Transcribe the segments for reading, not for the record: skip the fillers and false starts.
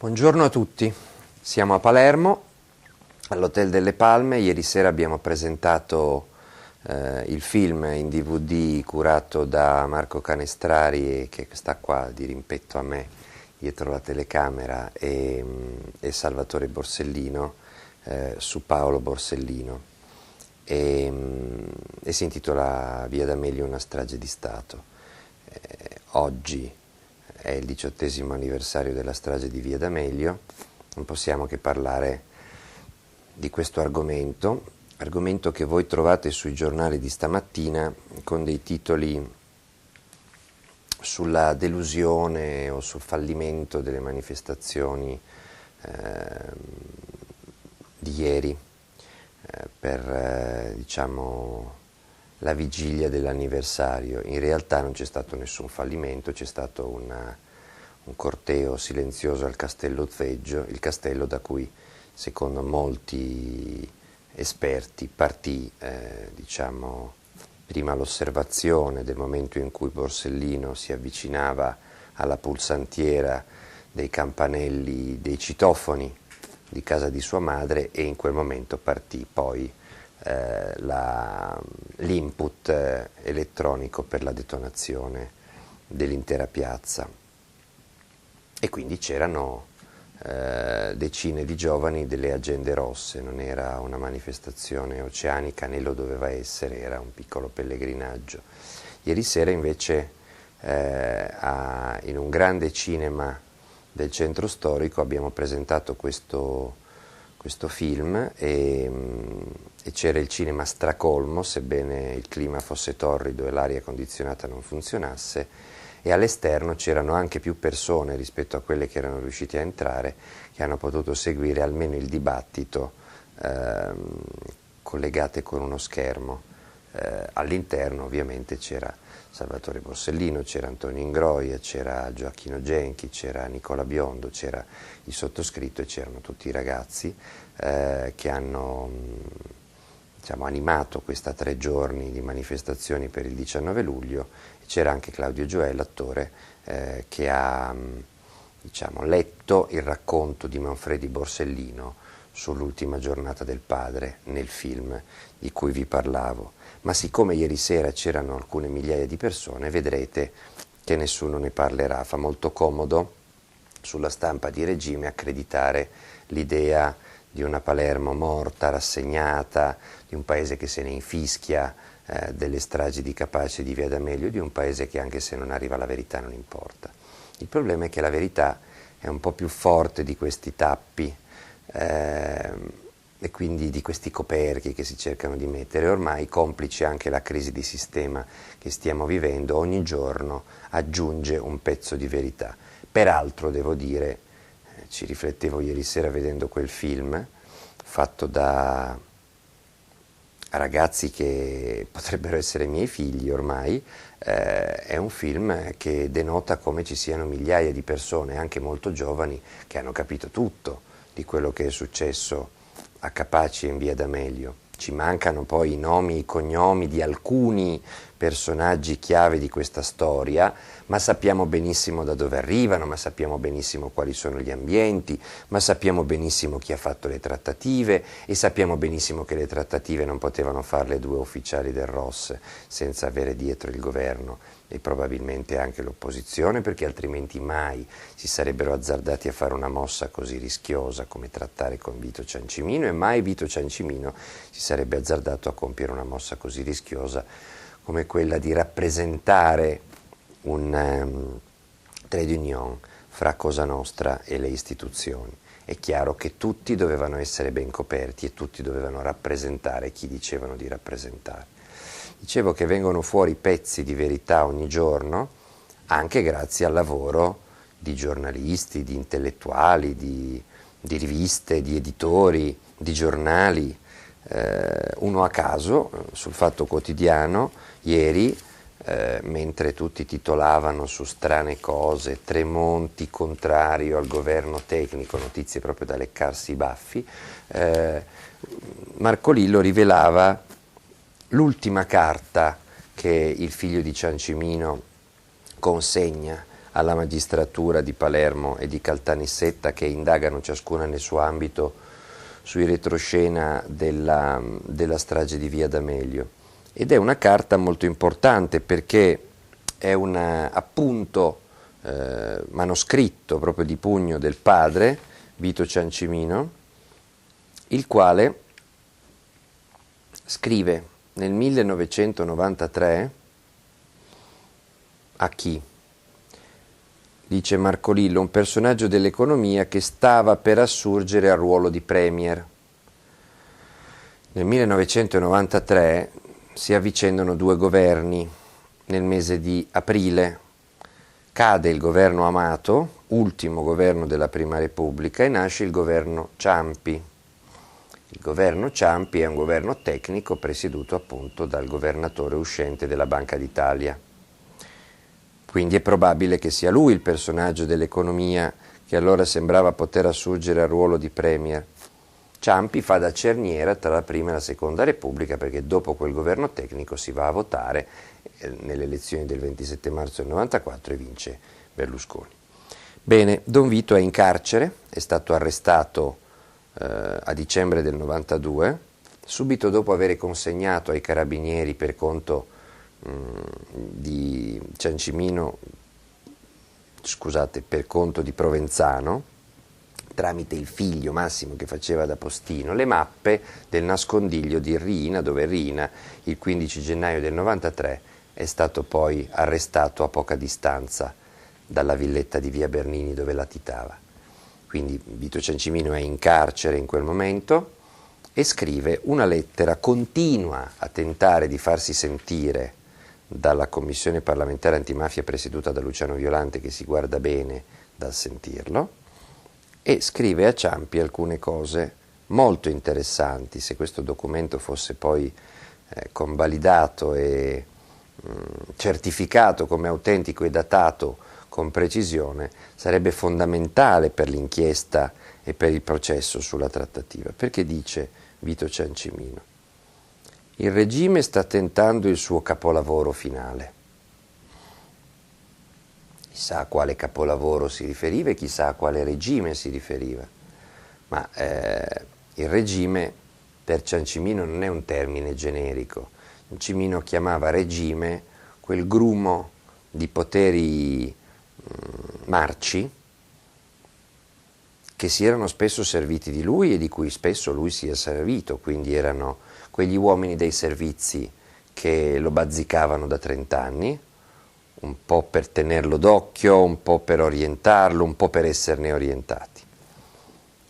Buongiorno a tutti, siamo a Palermo, all'Hotel delle Palme. Ieri sera abbiamo presentato il film in DVD curato da Marco Canestrari, che sta qua di rimpetto a me, dietro la telecamera, e Salvatore Borsellino, su Paolo Borsellino, e si intitola Via D'Amelio, una strage di Stato. Oggi è il 18° anniversario della strage di Via D'Amelio, non possiamo che parlare di questo argomento che voi trovate sui giornali di stamattina con dei titoli sulla delusione o sul fallimento delle manifestazioni di ieri per diciamo la vigilia dell'anniversario. In realtà non c'è stato nessun fallimento, c'è stato un corteo silenzioso al Castello Zweggio, il castello da cui secondo molti esperti partì diciamo, prima l'osservazione del momento in cui Borsellino si avvicinava alla pulsantiera dei campanelli, dei citofoni di casa di sua madre, e in quel momento partì poi l'input elettronico per la detonazione dell'intera piazza. E quindi c'erano decine di giovani delle agende rosse, non era una manifestazione oceanica, né lo doveva essere, era un piccolo pellegrinaggio. Ieri sera invece in un grande cinema del centro storico abbiamo presentato questo film e c'era il cinema stracolmo, sebbene il clima fosse torrido e l'aria condizionata non funzionasse, e all'esterno c'erano anche più persone rispetto a quelle che erano riuscite a entrare, che hanno potuto seguire almeno il dibattito collegate con uno schermo. All'interno ovviamente c'era Salvatore Borsellino, c'era Antonio Ingroia, c'era Gioacchino Genchi, c'era Nicola Biondo, c'era il sottoscritto e c'erano tutti i ragazzi che hanno diciamo, animato questa 3 giorni di manifestazioni per il 19 luglio. C'era anche Claudio Gioè, l'attore, che ha diciamo, letto il racconto di Manfredi Borsellino sull'ultima giornata del padre nel film di cui vi parlavo. Ma siccome ieri sera c'erano alcune migliaia di persone, vedrete che nessuno ne parlerà. Fa molto comodo sulla stampa di regime accreditare l'idea di una Palermo morta, rassegnata, di un paese che se ne infischia delle stragi di Capaci e di Via D'Amelio, di un paese che anche se non arriva alla verità non importa. Il problema è che la verità è un po' più forte di questi tappi e quindi di questi coperchi che si cercano di mettere. Ormai, complice anche la crisi di sistema che stiamo vivendo, ogni giorno aggiunge un pezzo di verità. Peraltro devo dire, ci riflettevo ieri sera vedendo quel film fatto da ragazzi che potrebbero essere miei figli ormai, è un film che denota come ci siano migliaia di persone, anche molto giovani, che hanno capito tutto di quello che è successo a Capaci e in Via D'Amelio. Ci mancano poi i nomi e i cognomi di alcuni personaggi chiave di questa storia, ma sappiamo benissimo da dove arrivano, ma sappiamo benissimo quali sono gli ambienti, ma sappiamo benissimo chi ha fatto le trattative, e sappiamo benissimo che le trattative non potevano farle 2 ufficiali del ROS senza avere dietro il governo e probabilmente anche l'opposizione, perché altrimenti mai si sarebbero azzardati a fare una mossa così rischiosa come trattare con Vito Ciancimino, e mai Vito Ciancimino si sarebbe azzardato a compiere una mossa così rischiosa come quella di rappresentare un trade union fra Cosa Nostra e le istituzioni. È chiaro che tutti dovevano essere ben coperti e tutti dovevano rappresentare chi dicevano di rappresentare. Dicevo che vengono fuori pezzi di verità ogni giorno, anche grazie al lavoro di giornalisti, di intellettuali, di riviste, di editori, di giornali. Uno a caso, sul Fatto Quotidiano, ieri, mentre tutti titolavano su strane cose, Tremonti contrario al governo tecnico, notizie proprio da leccarsi i baffi, Marco Lillo rivelava l'ultima carta che il figlio di Ciancimino consegna alla magistratura di Palermo e di Caltanissetta, che indagano ciascuna nel suo ambito sui retroscena della strage di Via D'Amelio. Ed è una carta molto importante perché è un appunto manoscritto proprio di pugno del padre, Vito Ciancimino, il quale scrive nel 1993 a chi? Dice Marcolillo, un personaggio dell'economia che stava per assurgere al ruolo di premier. Nel 1993 si avvicendano due governi. Nel mese di aprile cade il governo Amato, ultimo governo della Prima Repubblica, e nasce il governo Ciampi. Il governo Ciampi è un governo tecnico presieduto appunto dal governatore uscente della Banca d'Italia. Quindi è probabile che sia lui il personaggio dell'economia che allora sembrava poter assurgere al ruolo di premier. Ciampi fa da cerniera tra la Prima e la Seconda Repubblica, perché dopo quel governo tecnico si va a votare nelle elezioni del 27 marzo del 94 e vince Berlusconi. Bene, Don Vito è in carcere, è stato arrestato a dicembre del 92, subito dopo aver consegnato ai carabinieri per conto di Ciancimino, scusate, per conto di Provenzano, tramite il figlio Massimo che faceva da postino, le mappe del nascondiglio di Riina, dove Riina il 15 gennaio del 93 è stato poi arrestato a poca distanza dalla villetta di Via Bernini dove latitava. Quindi Vito Ciancimino è in carcere in quel momento e scrive una lettera, continua a tentare di farsi sentire dalla commissione parlamentare antimafia presieduta da Luciano Violante, che si guarda bene dal sentirlo, e scrive a Ciampi alcune cose molto interessanti. Se questo documento fosse poi convalidato e certificato come autentico e datato con precisione, sarebbe fondamentale per l'inchiesta e per il processo sulla trattativa, perché dice Vito Ciancimino: il regime sta tentando il suo capolavoro finale. Chissà a quale capolavoro si riferiva e chissà a quale regime si riferiva, ma il regime per Ciancimino non è un termine generico. Ciancimino chiamava regime quel grumo di poteri marci che si erano spesso serviti di lui e di cui spesso lui si è servito, quindi erano quegli uomini dei servizi che lo bazzicavano da 30 anni, un po' per tenerlo d'occhio, un po' per orientarlo, un po' per esserne orientati.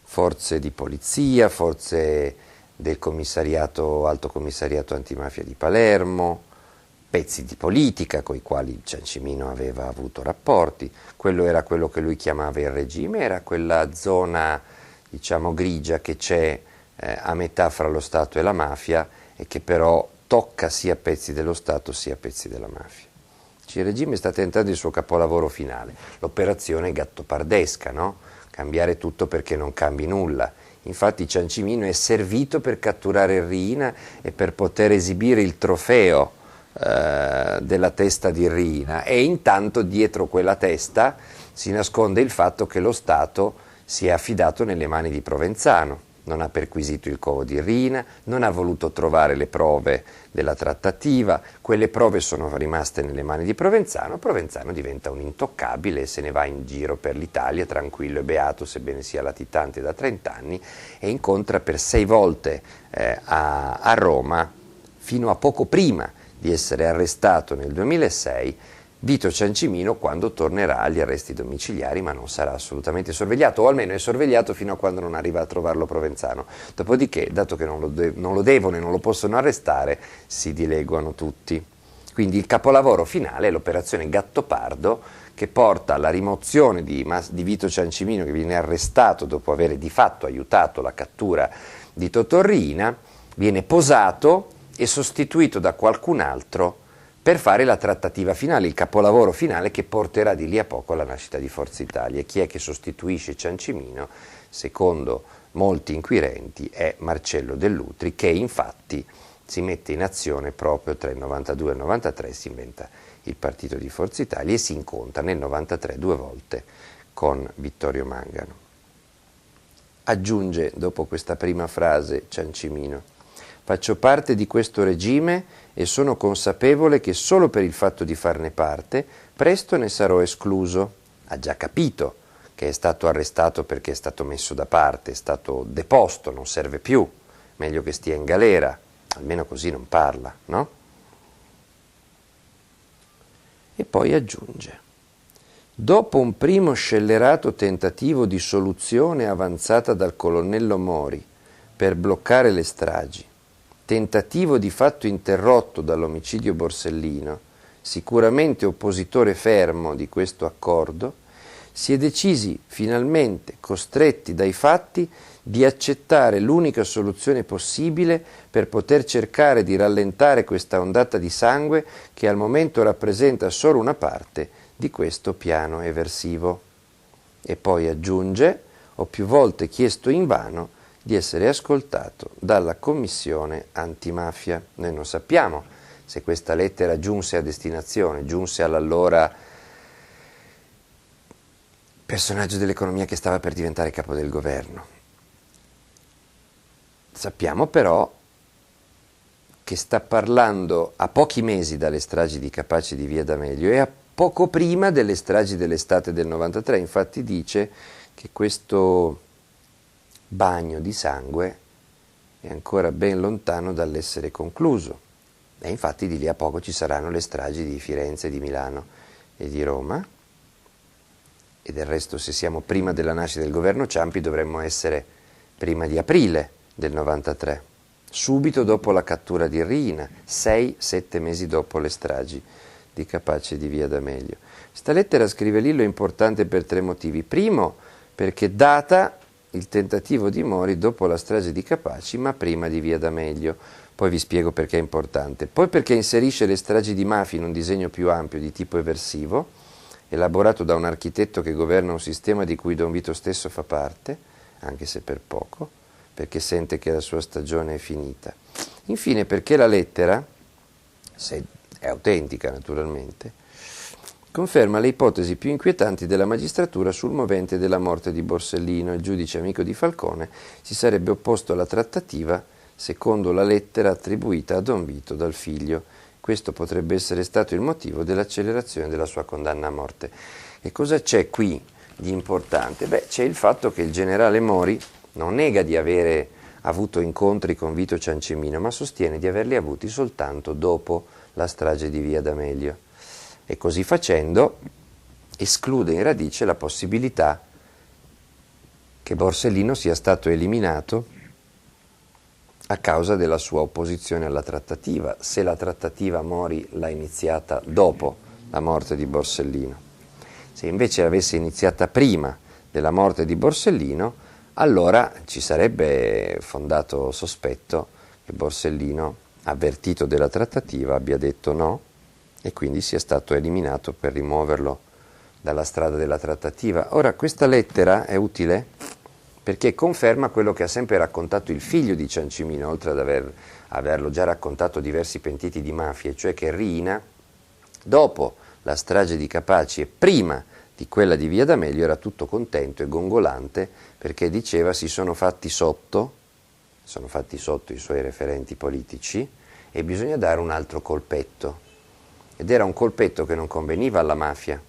Forze di polizia, forze del commissariato, alto commissariato antimafia di Palermo, pezzi di politica con i quali Ciancimino aveva avuto rapporti. Quello era quello che lui chiamava il regime, era quella zona, diciamo, grigia che c'è a metà fra lo Stato e la mafia e che però tocca sia pezzi dello Stato sia pezzi della mafia. Il regime sta tentando il suo capolavoro finale, l'operazione gattopardesca, no? Cambiare tutto perché non cambi nulla. Infatti Ciancimino è servito per catturare Riina e per poter esibire il trofeo della testa di Riina, e intanto dietro quella testa si nasconde il fatto che lo Stato si è affidato nelle mani di Provenzano. Non ha perquisito il covo di Riina, non ha voluto trovare le prove della trattativa, quelle prove sono rimaste nelle mani di Provenzano. Provenzano diventa un intoccabile e se ne va in giro per l'Italia tranquillo e beato, sebbene sia latitante da 30 anni, e incontra per 6 volte a Roma, fino a poco prima di essere arrestato nel 2006, Vito Ciancimino, quando tornerà agli arresti domiciliari, ma non sarà assolutamente sorvegliato, o almeno è sorvegliato fino a quando non arriva a trovarlo Provenzano. Dopodiché, dato che non lo devono e non lo possono arrestare, si dileguano tutti. Quindi il capolavoro finale è l'operazione Gattopardo, che porta alla rimozione di Vito Ciancimino, che viene arrestato dopo aver di fatto aiutato la cattura di Totò Riina, viene posato e sostituito da qualcun altro per fare la trattativa finale, il capolavoro finale che porterà di lì a poco alla nascita di Forza Italia. Chi è che sostituisce Ciancimino? Secondo molti inquirenti è Marcello Dell'Utri, che infatti si mette in azione proprio tra il 92 e il 93 e si inventa il partito di Forza Italia e si incontra nel 93 2 volte con Vittorio Mangano. Aggiunge dopo questa prima frase Ciancimino: faccio parte di questo regime e sono consapevole che solo per il fatto di farne parte presto ne sarò escluso. Ha già capito che è stato arrestato perché è stato messo da parte, è stato deposto, non serve più, meglio che stia in galera, almeno così non parla, no? E poi aggiunge: dopo un primo scellerato tentativo di soluzione avanzata dal colonnello Mori per bloccare le stragi, tentativo di fatto interrotto dall'omicidio Borsellino, sicuramente oppositore fermo di questo accordo, si è decisi finalmente, costretti dai fatti, di accettare l'unica soluzione possibile per poter cercare di rallentare questa ondata di sangue che al momento rappresenta solo una parte di questo piano eversivo. E poi aggiunge: ho più volte chiesto invano di essere ascoltato dalla Commissione Antimafia. Noi non sappiamo se questa lettera giunse a destinazione, giunse all'allora personaggio dell'economia che stava per diventare capo del governo. Sappiamo però che sta parlando a pochi mesi dalle stragi di Capaci di Via D'Amelio e a poco prima delle stragi dell'estate del 93. Infatti dice che questo bagno di sangue è ancora ben lontano dall'essere concluso. E infatti di lì a poco ci saranno le stragi di Firenze, di Milano e di Roma. E del resto, se siamo prima della nascita del governo Ciampi, dovremmo essere prima di aprile del 93, subito dopo la cattura di Riina, 6-7 mesi dopo le stragi di Capaci di Via D'Amelio. Questa lettera, scrive Lillo, è importante per 3 motivi. Primo, perché data il tentativo di Mori dopo la strage di Capaci, ma prima di Via D'Amelio. Poi vi spiego perché è importante. Poi perché inserisce le stragi di mafia in un disegno più ampio di tipo eversivo, elaborato da un architetto che governa un sistema di cui Don Vito stesso fa parte, anche se per poco, perché sente che la sua stagione è finita. Infine perché la lettera, se è autentica naturalmente, conferma le ipotesi più inquietanti della magistratura sul movente della morte di Borsellino. Il giudice amico di Falcone si sarebbe opposto alla trattativa secondo la lettera attribuita a Don Vito dal figlio. Questo potrebbe essere stato il motivo dell'accelerazione della sua condanna a morte. E cosa c'è qui di importante? Beh, c'è il fatto che il generale Mori non nega di avere avuto incontri con Vito Ciancimino, ma sostiene di averli avuti soltanto dopo la strage di Via D'Amelio. E così facendo esclude in radice la possibilità che Borsellino sia stato eliminato a causa della sua opposizione alla trattativa, se la trattativa Mori l'ha iniziata dopo la morte di Borsellino. Se invece l'avesse iniziata prima della morte di Borsellino, allora ci sarebbe fondato sospetto che Borsellino, avvertito della trattativa, abbia detto no e quindi sia stato eliminato per rimuoverlo dalla strada della trattativa. Ora, questa lettera è utile perché conferma quello che ha sempre raccontato il figlio di Ciancimino, oltre ad averlo già raccontato diversi pentiti di mafia, cioè che Riina, dopo la strage di Capaci e prima di quella di Via D'Amelio, era tutto contento e gongolante perché diceva si sono fatti sotto i suoi referenti politici e bisogna dare un altro colpetto. Ed era un colpetto che non conveniva alla mafia,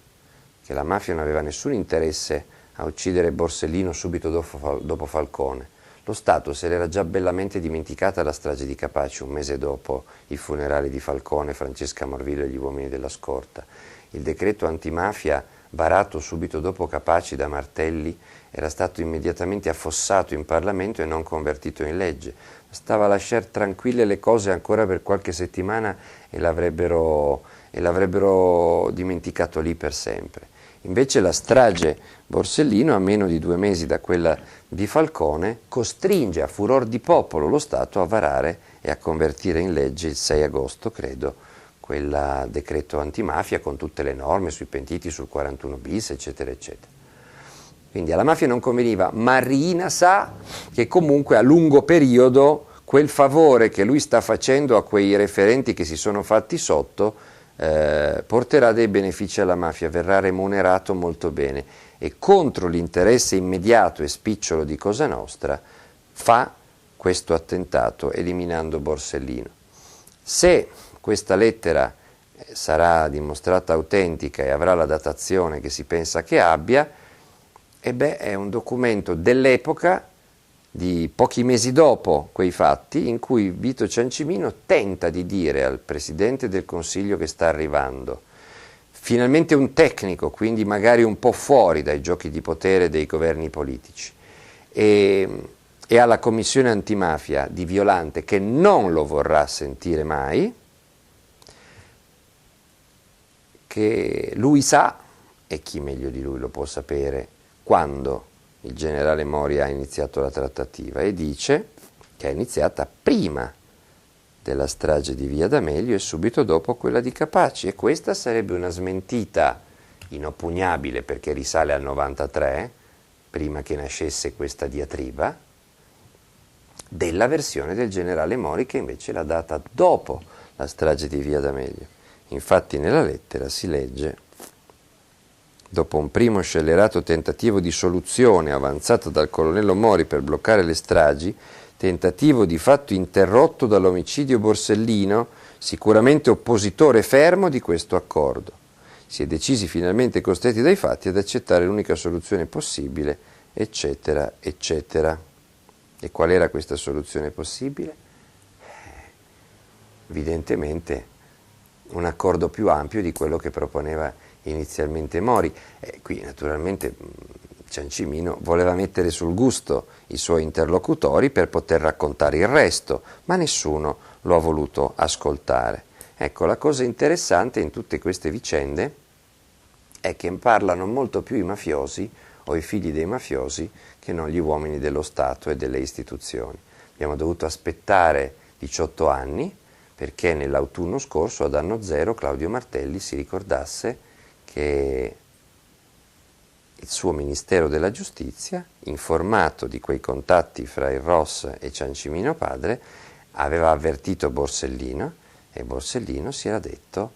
che la mafia non aveva nessun interesse a uccidere Borsellino subito dopo Falcone. Lo Stato se l'era già bellamente dimenticata la strage di Capaci un mese dopo i funerali di Falcone, Francesca Morvillo e gli uomini della scorta. Il decreto antimafia varato subito dopo Capaci da Martelli era stato immediatamente affossato in Parlamento e non convertito in legge. Bastava lasciare tranquille le cose ancora per qualche settimana e l'avrebbero dimenticato lì per sempre. Invece la strage Borsellino, a meno di 2 mesi da quella di Falcone, costringe a furor di popolo lo Stato a varare e a convertire in legge il 6 agosto, credo, quel decreto antimafia con tutte le norme sui pentiti, sul 41 bis, eccetera, eccetera. Quindi alla mafia non conveniva, ma Riina sa che comunque a lungo periodo quel favore che lui sta facendo a quei referenti che si sono fatti sotto porterà dei benefici alla mafia, verrà remunerato molto bene e contro l'interesse immediato e spicciolo di Cosa Nostra fa questo attentato eliminando Borsellino. Se questa lettera sarà dimostrata autentica e avrà la datazione che si pensa che abbia, è un documento dell'epoca di pochi mesi dopo quei fatti in cui Vito Ciancimino tenta di dire al Presidente del Consiglio che sta arrivando, finalmente un tecnico, quindi magari un po' fuori dai giochi di potere dei governi politici, e alla Commissione antimafia di Violante che non lo vorrà sentire mai, che lui sa, e chi meglio di lui lo può sapere, quando il generale Mori ha iniziato la trattativa, e dice che è iniziata prima della strage di Via D'Amelio e subito dopo quella di Capaci, e questa sarebbe una smentita inoppugnabile perché risale al 93, prima che nascesse questa diatriba, della versione del generale Mori che invece l'ha data dopo la strage di Via D'Amelio. Infatti nella lettera si legge: dopo un primo scellerato tentativo di soluzione avanzato dal colonnello Mori per bloccare le stragi, tentativo di fatto interrotto dall'omicidio Borsellino, sicuramente oppositore fermo di questo accordo, si è decisi finalmente costretti dai fatti ad accettare l'unica soluzione possibile, eccetera, eccetera. E qual era questa soluzione possibile? Evidentemente un accordo più ampio di quello che proponeva inizialmente Mori. Qui naturalmente Ciancimino voleva mettere sul gusto i suoi interlocutori per poter raccontare il resto, ma nessuno lo ha voluto ascoltare. Ecco, la cosa interessante in tutte queste vicende è che parlano molto più i mafiosi o i figli dei mafiosi che non gli uomini dello Stato e delle istituzioni. Abbiamo dovuto aspettare 18 anni perché nell'autunno scorso, ad anno zero, Claudio Martelli si ricordasse che il suo Ministero della Giustizia, informato di quei contatti fra il Ross e Ciancimino padre, aveva avvertito Borsellino e Borsellino si era detto,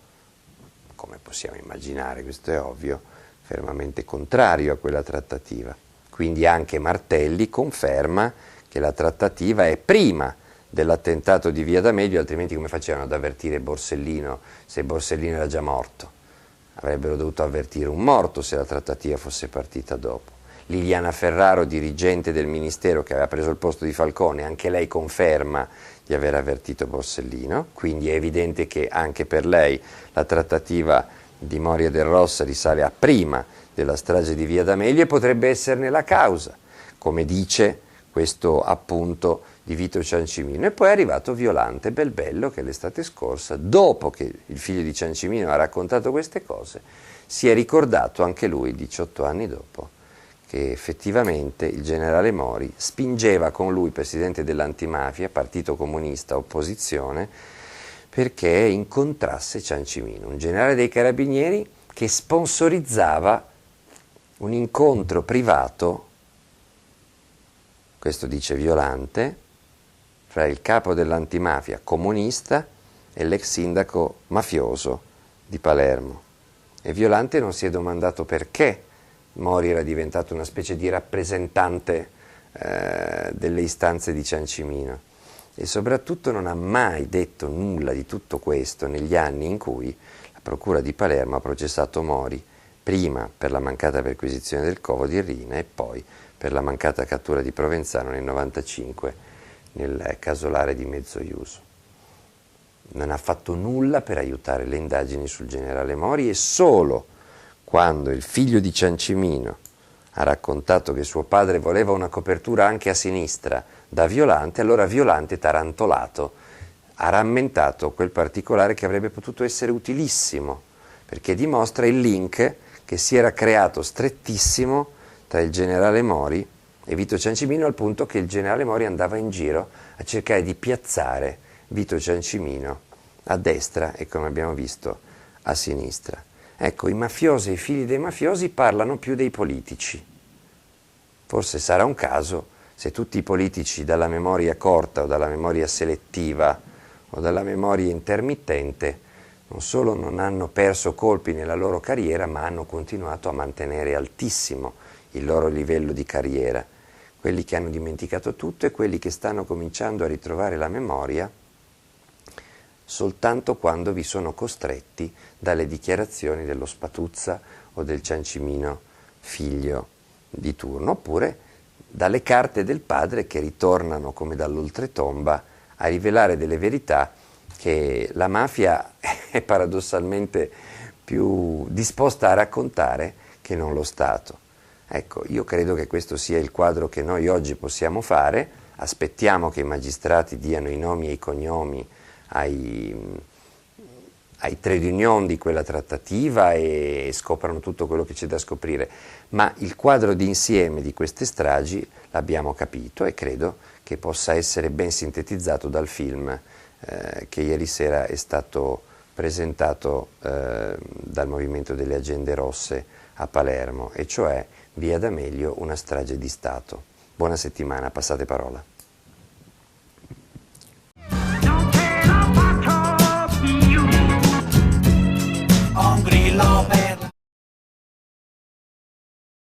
come possiamo immaginare, questo è ovvio, fermamente contrario a quella trattativa. Quindi anche Martelli conferma che la trattativa è prima dell'attentato di Via D'Amelio, altrimenti come facevano ad avvertire Borsellino se Borsellino era già morto? Avrebbero dovuto avvertire un morto se la trattativa fosse partita dopo. Liliana Ferraro, dirigente del Ministero che aveva preso il posto di Falcone, anche lei conferma di aver avvertito Borsellino, quindi è evidente che anche per lei la trattativa di Mori e Del Rossa risale a prima della strage di Via D'Amelio e potrebbe esserne la causa, come dice questo appunto di Vito Ciancimino. E poi è arrivato Violante Belbello che l'estate scorsa, dopo che il figlio di Ciancimino ha raccontato queste cose, si è ricordato anche lui 18 anni dopo che effettivamente il generale Mori spingeva con lui, presidente dell'antimafia, partito comunista, opposizione, perché incontrasse Ciancimino, un generale dei carabinieri che sponsorizzava un incontro privato, questo dice Violante, fra il capo dell'antimafia comunista e l'ex sindaco mafioso di Palermo. E Violante non si è domandato perché Mori era diventato una specie di rappresentante delle istanze di Ciancimino e soprattutto non ha mai detto nulla di tutto questo negli anni in cui la Procura di Palermo ha processato Mori, prima per la mancata perquisizione del covo di Rina e poi per la mancata cattura di Provenzano nel 95 nel casolare di Mezzoiuso. Non ha fatto nulla per aiutare le indagini sul generale Mori e solo quando il figlio di Ciancimino ha raccontato che suo padre voleva una copertura anche a sinistra da Violante, allora Violante, tarantolato, ha rammentato quel particolare che avrebbe potuto essere utilissimo, perché dimostra il link che si era creato strettissimo tra il generale Mori e Vito Ciancimino, al punto che il generale Mori andava in giro a cercare di piazzare Vito Ciancimino a destra e, come abbiamo visto, a sinistra. Ecco, i mafiosi e i figli dei mafiosi parlano più dei politici. Forse sarà un caso se tutti i politici dalla memoria corta o dalla memoria selettiva o dalla memoria intermittente non solo non hanno perso colpi nella loro carriera, ma hanno continuato a mantenere altissimo il loro livello di carriera. Quelli che hanno dimenticato tutto e quelli che stanno cominciando a ritrovare la memoria soltanto quando vi sono costretti dalle dichiarazioni dello Spatuzza o del Ciancimino figlio di turno, oppure dalle carte del padre che ritornano come dall'oltretomba a rivelare delle verità che la mafia è paradossalmente più disposta a raccontare che non lo Stato. Ecco, io credo che questo sia il quadro che noi oggi possiamo fare, aspettiamo che i magistrati diano i nomi e i cognomi ai trade union di quella trattativa e scoprano tutto quello che c'è da scoprire, ma il quadro d'insieme di queste stragi l'abbiamo capito e credo che possa essere ben sintetizzato dal film che ieri sera è stato presentato dal Movimento delle Agende Rosse a Palermo, e cioè Via D'Amelio, una strage di Stato. Buona settimana, passate parola.